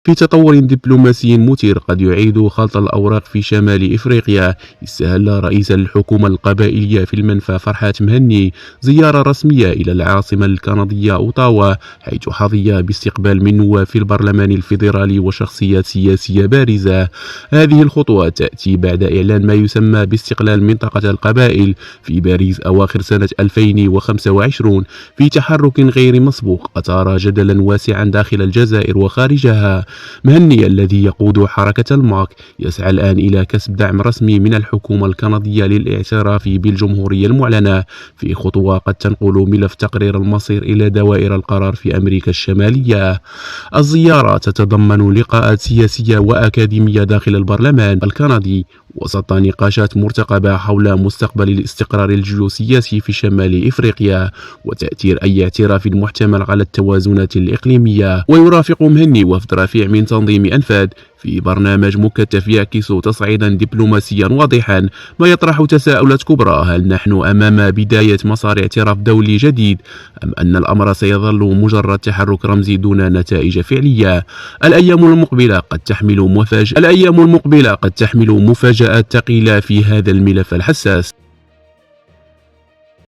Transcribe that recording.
في تطور دبلوماسي مثير قد يعيد خلط الأوراق في شمال إفريقيا. استهل رئيس الحكومة القبائلية في المنفى فرحات مهني زيارة رسمية إلى العاصمة الكندية أوتاوا، حيث حظي باستقبال من نواب في البرلمان الفيدرالي وشخصيات سياسية بارزة. هذه الخطوة تأتي بعد إعلان ما يسمى باستقلال منطقة القبائل في باريس أواخر سنة 2025 في تحرك غير مسبوق أثار جدلا واسعا داخل الجزائر وخارجها. مهني الذي يقود حركة الماك يسعى الآن إلى كسب دعم رسمي من الحكومة الكندية للاعتراف بالجمهورية المعلنة، في خطوة قد تنقل ملف تقرير المصير إلى دوائر القرار في أمريكا الشمالية. الزيارة تتضمن لقاءات سياسية وأكاديمية داخل البرلمان الكندي وسط نقاشات مرتقبة حول مستقبل الاستقرار الجيوسياسي في شمال إفريقيا وتأثير أي اعتراف محتمل على التوازنات الإقليمية. ويرافق مهني وفد رفيع من تنظيم أنفاد في برنامج مكثف يعكس تصعيدا دبلوماسيا واضحا، ما يطرح تساؤلات كبرى: هل نحن أمام بداية مسار اعتراف دولي جديد، أم أن الأمر سيظل مجرد تحرك رمزي دون نتائج فعلية؟ الأيام المقبلة قد تحمل مفاجآت ثقيلة في هذا الملف الحساس.